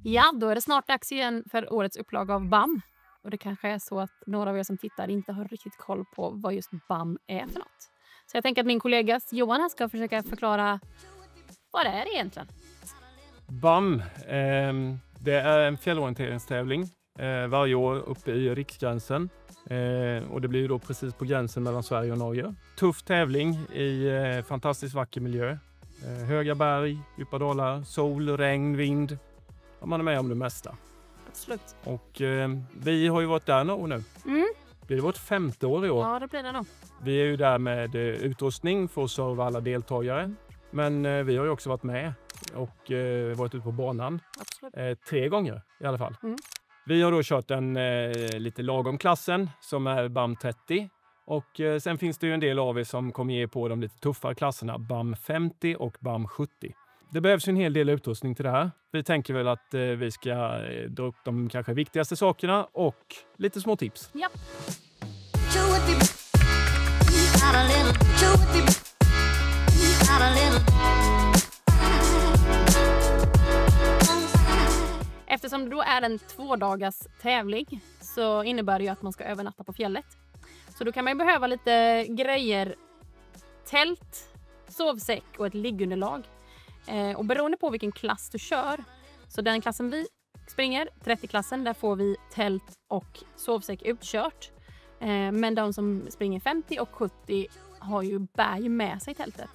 Ja, då är det snart dags igen för årets upplaga av BAM. Och det kanske är så att några av er som tittar inte har riktigt koll på vad just BAM är för något. Så jag tänker att min kollega Johan här ska försöka förklara vad det är egentligen. BAM, det är en fjällorienteringstävling varje år uppe i Riksgränsen. Och det blir ju då precis på gränsen mellan Sverige och Norge. Tuff tävling i fantastiskt vacker miljö. Höga berg, djupa dalar, sol, regn, vind. Man är med om det mesta. Absolut. Och vi har ju varit där några år nu. Det är vårt 5:e år i år. Ja, det blir det nog. Vi är ju där med utrustning för att serva alla deltagare. Men vi har ju också varit med och varit ute på banan. Absolut. 3 gånger i alla fall. Vi har då kört den lite lagom klassen som är BAM 30. Och sen finns det ju en del av er som kommer ge på de lite tuffare klasserna BAM 50 och BAM 70. Det behövs ju en hel del utrustning till det här. Vi tänker väl att vi ska dra upp de kanske viktigaste sakerna och lite små tips. Ja. Eftersom det då är en 2-dagars tävling så innebär det ju att man ska övernatta på fjället. Så då kan man ju behöva lite grejer, tält, sovsäck och ett liggunderlag. Och beroende på vilken klass du kör, så den klassen vi springer, 30-klassen, där får vi tält och sovsäck utkört. Men de som springer 50 och 70 bär ju med sig tältet.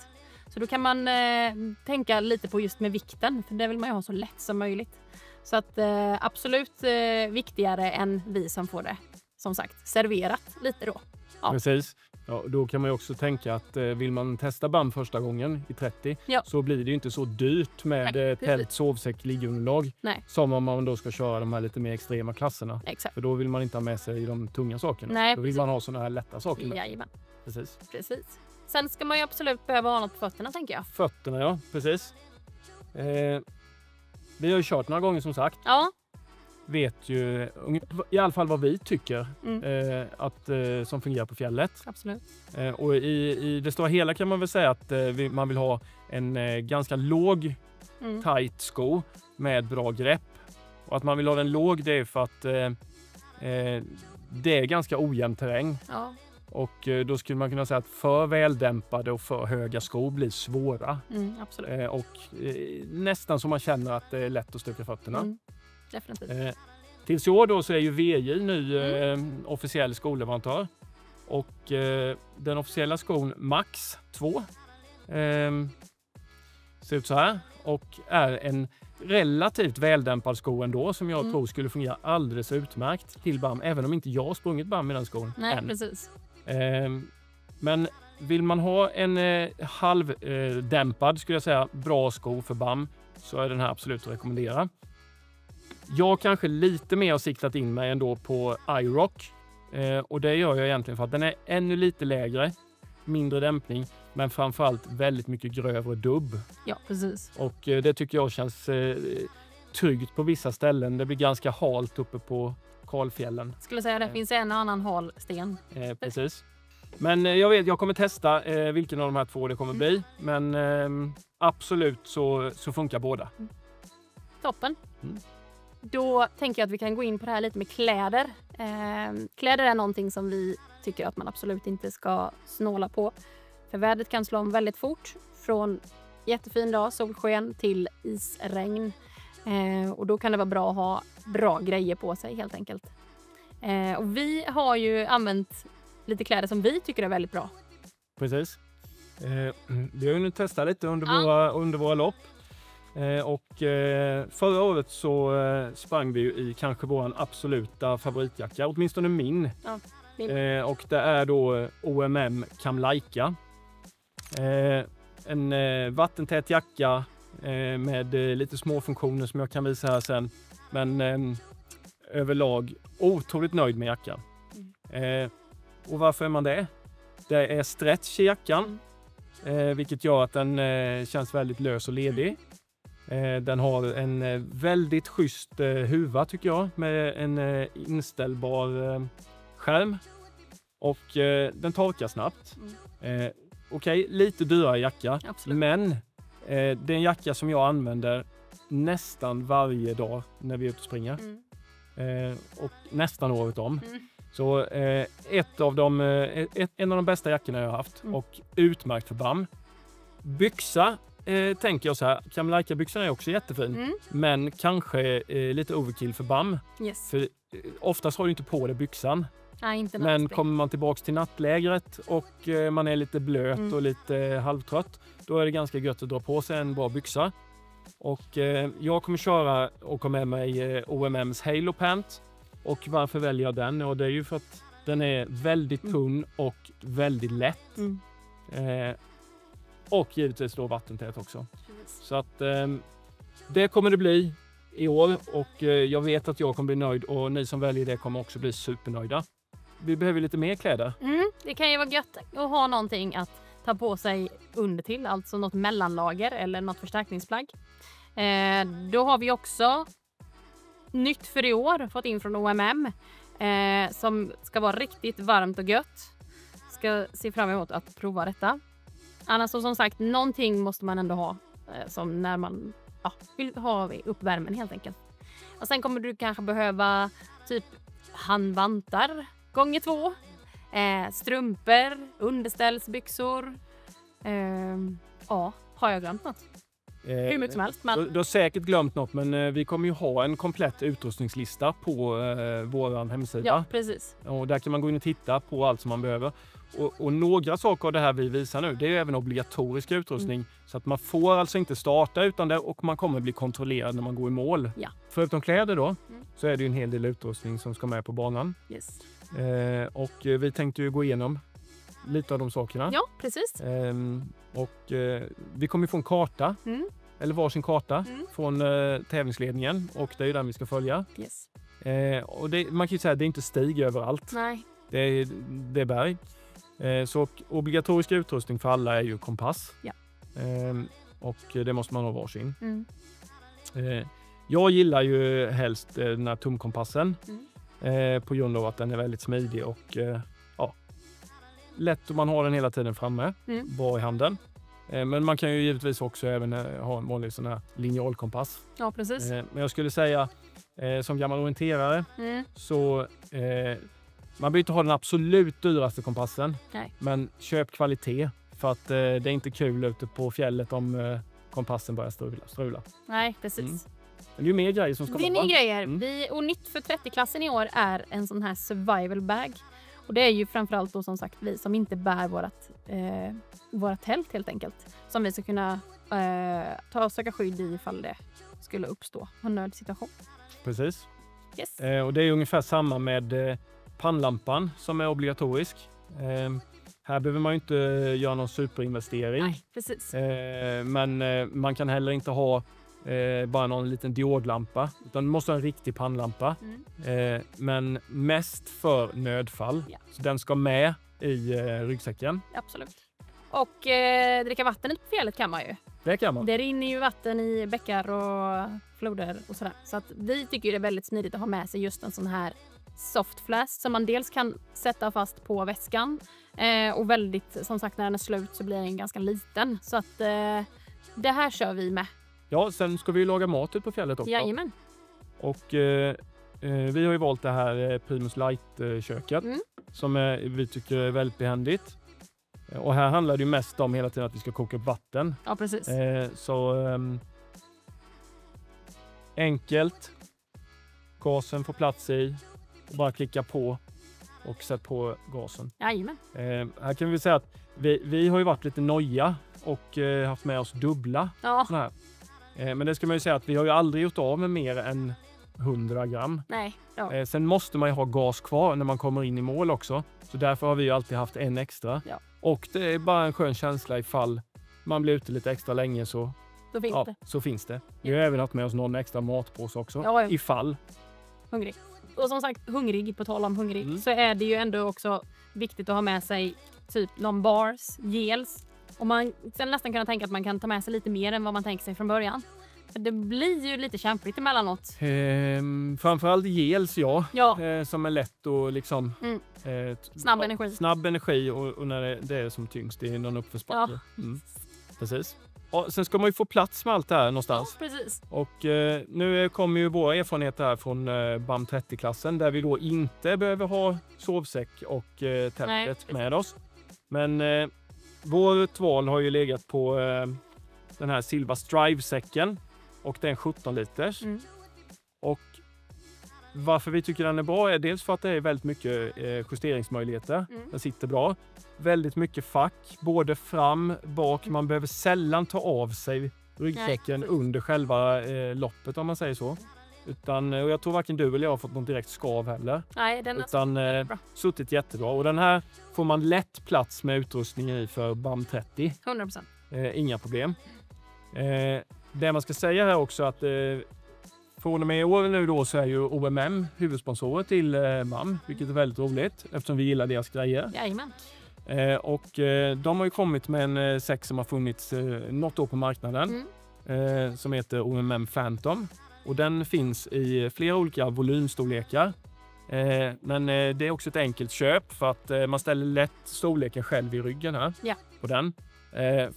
Så då kan man tänka lite på just med vikten, för det vill man ju ha så lätt som möjligt. Så att absolut viktigare än vi som får det, som sagt, serverat lite då. Ja. Precis. Ja, då kan man ju också tänka att vill man testa BAM första gången i 30 så blir det ju inte så dyrt med tält, sovsäck, liggunderlag som om man då ska köra de här lite mer extrema klasserna. Exakt. För då vill man inte ha med sig de tunga sakerna. Nej, då vill man ha sådana här lätta saker med. Jajamän. Precis. Sen ska man ju absolut behöva ha något på fötterna, tänker jag. Fötterna, ja. Precis. Vi har ju kört några gånger som sagt. Ja. Vet ju i alla fall vad vi tycker att som fungerar på fjället. Absolut. Och i det stora hela kan man väl säga att man vill ha en ganska låg tight sko med bra grepp. Och att man vill ha den låg, det är för att det är ganska ojämn terräng. Ja. Och då skulle man kunna säga att för väldämpade och för höga skor blir svåra. Absolut. Och nästan som man känner att det är lätt att stöka fötterna. Definitivt. Tills i år då så är ju VJ ny officiell skoleverantör. Och den officiella skon Max 2 ser ut så här. Och är en relativt väldämpad sko ändå som jag tror skulle fungera alldeles utmärkt till BAM. Även om inte jag har sprungit BAM i den skon än. Precis. Men vill man ha en halvdämpad, skulle jag säga, bra sko för BAM, så är den här absolut att rekommendera. Jag kanske lite mer har siktat in mig ändå på iRock. Och det gör jag egentligen för att den är ännu lite lägre, mindre dämpning, men framförallt väldigt mycket grövre dubb. Ja, precis. Och det tycker jag känns tryggt på vissa ställen. Det blir ganska halt uppe på kalfjällen. Skulle säga att det finns en annan hal sten. Precis. Men jag kommer testa vilken av de här 2 det kommer bli. Men absolut så funkar båda. Toppen. Då tänker jag att vi kan gå in på det här lite med kläder. Kläder är någonting som vi tycker att man absolut inte ska snåla på. För vädret kan slå om väldigt fort. Från jättefin dag, solsken, till isregn. Och då kan det vara bra att ha bra grejer på sig helt enkelt. Och vi har ju använt lite kläder som vi tycker är väldigt bra. Precis. Vi har ju nu testat lite under våra lopp. Och förra året så sprang vi ju i kanske vår absoluta favoritjacka, åtminstone min. Och det är då OMM Kamlaika. En vattentät jacka med lite små funktioner som jag kan visa här sen. Men överlag otroligt nöjd med jackan. Och varför är man det? Det är stretch i jackan, vilket gör att den känns väldigt lös och ledig. Den har en väldigt schysst huva tycker jag, med en inställbar skärm. Och den torkar snabbt. Okej, lite dyrare jacka. Absolut. Men det är en jacka som jag använder nästan varje dag när vi är ute och springer. Och nästan året om. Så en av de bästa jackorna jag har haft och utmärkt för BAM. Byxa tänker jag så här, Kamlaika-byxorna är också jättefin, men kanske lite overkill för BAM. Yes. För oftast har du inte på dig byxan. Nej, inte men kommer man tillbaks till nattlägret och man är lite blöt och lite halvtrött, då är det ganska gött att dra på sig en bra byxa. Och jag kommer köra och kommer med mig OMMs Halo Pant. Och varför väljer jag den? Och det är ju för att den är väldigt tunn och väldigt lätt. Och givetvis då vattentät också. Så att det kommer det bli i år och jag vet att jag kommer bli nöjd och ni som väljer det kommer också bli supernöjda. Vi behöver lite mer kläder. Det kan ju vara gött att ha någonting att ta på sig under till, alltså något mellanlager eller något förstärkningsplagg. Då har vi också nytt för i år fått in från OMM som ska vara riktigt varmt och gött. Ska se fram emot att prova detta. Annars som sagt, någonting måste man ändå ha som när man vill ha upp värmen helt enkelt. Och sen kommer du kanske behöva typ handvantar gånger 2. Strumpor, underställsbyxor. Har jag glömt något? Hur mycket som helst. Men... Du har säkert glömt något, men vi kommer ju ha en komplett utrustningslista på vår hemsida. Ja, precis. Och där kan man gå in och titta på allt som man behöver. Och några saker av det här vi visar nu, det är även obligatorisk utrustning. Så att man får alltså inte starta utan det och man kommer bli kontrollerad när man går i mål. Ja. Förutom kläder då, så är det ju en hel del utrustning som ska med på banan. Yes. Och vi tänkte ju gå igenom lite av de sakerna. Ja, precis. Vi kommer få en karta, eller varsin karta från tävlingsledningen och det är ju den vi ska följa. Yes. Och man kan ju säga att det är inte stig överallt. Nej. Det är berg. Så obligatorisk utrustning för alla är ju kompass. Ja. Och det måste man ha varsin. Jag gillar ju helst den här tumkompassen. På grund av att den är väldigt smidig och lätt och man har den hela tiden framme. Bra i handen. Men man kan ju givetvis också även ha en vanlig sån här linjalkompass. Ja, precis. Men jag skulle säga som gammal orienterare så man behöver inte ha den absolut dyraste kompassen. Nej. Men köp kvalitet för att det är inte kul ute på fjället om kompassen börjar strula. Nej, precis. Men det är ju mer grejer som ska vara. Det är nya grejer. Och nytt för 30-klassen i år är en sån här survival bag. Och det är ju framförallt då som sagt vi som inte bär våra tält helt enkelt. Som vi ska kunna ta och söka skydd i ifall det skulle uppstå en nödsituation. Precis. Yes. Och det är ungefär samma med pannlampan som är obligatorisk. Här behöver man ju inte göra någon superinvestering. Nej, precis. Men man kan heller inte ha bara någon liten diodlampa. Utan man måste ha en riktig pannlampa. Men mest för nödfall. Ja. Så den ska med i ryggsäcken. Absolut. Och dricka vatten på fjället kan man ju. Det kan man. Det rinner ju vatten i bäckar och floder och sådär. Så att vi tycker det är väldigt smidigt att ha med sig just en sån här soft flask som man dels kan sätta fast på väskan. Och väldigt, som sagt när den är slut så blir den ganska liten. Så att det här kör vi med. Ja, sen ska vi ju laga mat ut på fjället också. Jajamän. Och vi har ju valt det här Primus Light-köket som vi tycker är väldigt behändigt. Och här handlar det ju mest om hela tiden att vi ska koka upp vatten. Ja, precis. Enkelt. Gasen får plats i. Och bara klicka på och sätta på gasen. Jajamän. Här kan vi säga att vi har ju varit lite noja och haft med oss dubbla. Ja. Såna här. Men det ska man ju säga att vi har ju aldrig gjort av med mer än 100 gram. Nej. Ja. Sen måste man ju ha gas kvar när man kommer in i mål också. Så därför har vi ju alltid haft en extra. Ja. Och det är bara en skön känsla ifall man blir ute lite extra länge så finns det. Vi har även haft med oss någon extra matpåse också. Ja. Ifall. Hungrig. Och som sagt, på tal om hungrig, så är det ju ändå också viktigt att ha med sig typ någon bars, gels. Och man sen nästan kunna tänka att man kan ta med sig lite mer än vad man tänker sig från början. För det blir ju lite kämpigt emellanåt. Framförallt gels, som är lätt och liksom... Snabb energi. Snabb energi och när det är som tyngst, det är någon uppförsbacke. Ja. Precis. Ja, sen ska man ju få plats med allt det här någonstans. Ja, precis. Och nu kommer ju våra erfarenheter här från BAM 30-klassen där vi då inte behöver ha sovsäck och tältet med oss. Men vårt val har ju legat på den här Silva Strive-säcken och den 17 liters. Och varför vi tycker den är bra är dels för att det är väldigt mycket justeringsmöjligheter. Den sitter bra. Väldigt mycket fack, både fram, bak. Man behöver sällan ta av sig ryggsäcken under själva loppet om man säger så. Utan, och jag tror varken du eller jag har fått någon direkt skav heller. Nej, den utan suttit jättebra. Och den här får man lätt plats med utrustningen i för BAM 30. 100%. Inga problem. Det man ska säga här också att från och med i år nu då så är ju OMM huvudsponsorer till BAM, vilket är väldigt roligt eftersom vi gillar deras grejer. Jajamän. Och de har ju kommit med en säck som har funnits något år på marknaden som heter OMM Phantom. Och den finns i flera olika volymstorlekar. Men det är också ett enkelt köp för att man ställer lätt storleken själv i ryggen här på den.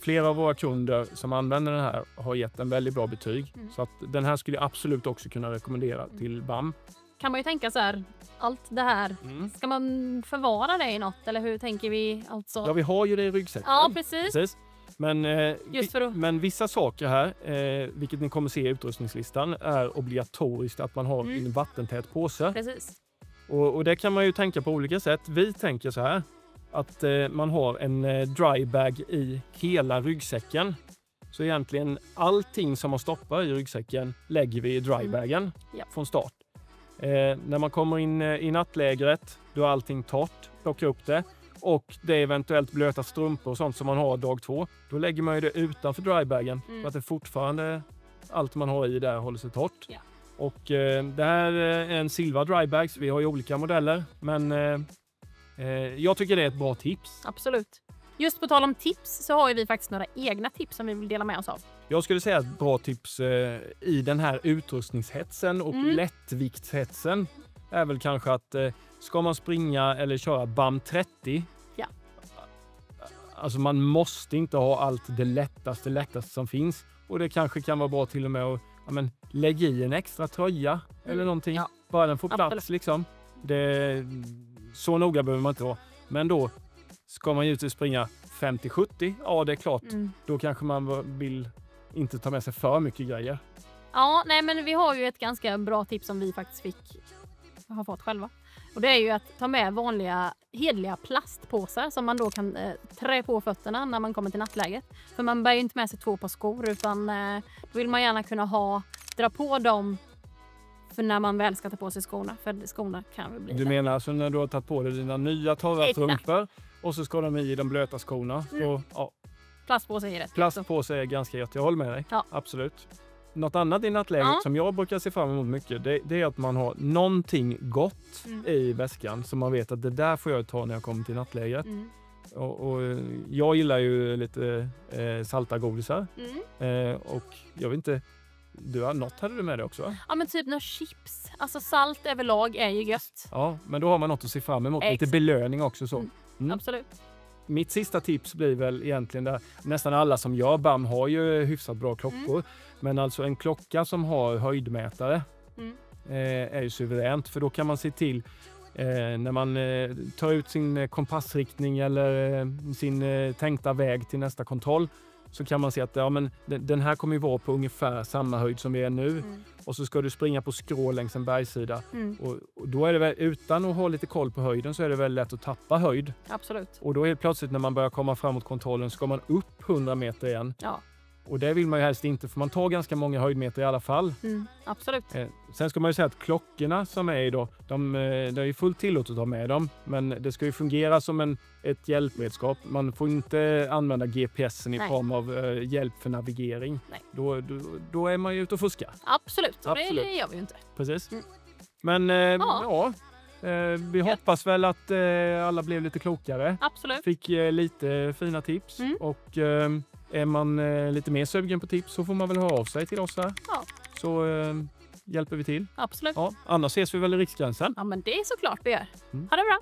Flera av våra kunder som använder den här har gett en väldigt bra betyg. Så att den här skulle jag absolut också kunna rekommendera till BAM. Kan man ju tänka så här, allt det här, ska man förvara det i något? Eller hur tänker vi alltså? Ja, vi har ju det i ryggsäcken. Ja, precis. Men, just för att... men vissa saker här, vilket ni kommer se i utrustningslistan, är obligatoriskt att man har en vattentät påse. Precis. Och det kan man ju tänka på olika sätt. Vi tänker så här, att man har en dry bag i hela ryggsäcken. Så egentligen allting som man stoppar i ryggsäcken lägger vi i drybagen från start. När man kommer in i nattlägret, då är allting torrt, plockar upp det. Och det är eventuellt blöta strumpor och sånt som man har dag 2. Då lägger man ju det utanför drybagen för att det fortfarande, allt man har i där håller sig torrt. Ja. Och det här är en Silva drybag, så vi har ju olika modeller. Men jag tycker det är ett bra tips. Absolut. Just på tal om tips så har ju vi faktiskt några egna tips som vi vill dela med oss av. Jag skulle säga att bra tips i den här utrustningshetsen och lättviktshetsen är väl kanske att ska man springa eller köra BAM 30, alltså man måste inte ha allt det lättaste som finns. Och det kanske kan vara bra till och med att lägga i en extra tröja eller någonting. Ja. Bara den får plats liksom. Så noga behöver man inte vara. Men då ska man ju springa 50-70, ja det är klart. Då kanske man vill inte ta med sig för mycket grejer. Ja, nej men vi har ju ett ganska bra tips som vi faktiskt har fått själva. Och det är ju att ta med vanliga hedliga plastpåsar som man då kan trä på fötterna när man kommer till nattläget. För man bär ju inte med sig 2 par skor utan då vill man gärna kunna dra på dem för när man väl ska ta på sig skorna. För skorna kan väl bli Du menar alltså när du har tagit på dig dina nya torra strumpor och så ska de i de blöta skorna. Så, ja. Plastpåse är rätt. Plastpåse är ganska gött, jag håller med dig. Ja. Absolut. Något annat i nattläget som jag brukar se fram emot mycket, det är att man har någonting gott i väskan som man vet att det där får jag ta när jag kommer till nattläget. Och jag gillar ju lite salta godisar. Och jag vet inte, något hade du med det också va? Ja men typ några chips. Alltså salt överlag är ju gött. Ja, men då har man något att se fram emot. Lite belöning också så. Absolut. Mitt sista tips blir väl egentligen där nästan alla som gör BAM har ju hyfsat bra klockor. Men alltså en klocka som har höjdmätare är ju suveränt. För då kan man se till när man tar ut sin kompassriktning eller sin tänkta väg till nästa kontroll. Så kan man se att den här kommer ju vara på ungefär samma höjd som vi är nu. Och så ska du springa på skrå längs en bergssida. Och då är det väl, utan att ha lite koll på höjden så är det väl lätt att tappa höjd. Absolut. Och då helt plötsligt när man börjar komma fram mot kontrollen ska man upp 100 meter igen. Ja. Och det vill man ju helst inte för man tar ganska många höjdmeter i alla fall. Absolut. Sen ska man ju säga att klockorna som är idag, det är ju fullt tillåtet att ha med dem. Men det ska ju fungera som ett hjälpredskap. Man får inte använda GPSen i form av hjälp för navigering. Då är man ju ute och fuska. Absolut, och det gör vi ju inte. Precis. Men vi hoppas väl att alla blev lite klokare. Absolut. Fick lite fina tips och är man lite mer sugen på tips så får man väl höra av sig till oss här. Ja. Så hjälper vi till. Absolut. Ja, annars ses vi väl i Riksgränsen. Ja, men det är såklart vi gör. Ha det bra.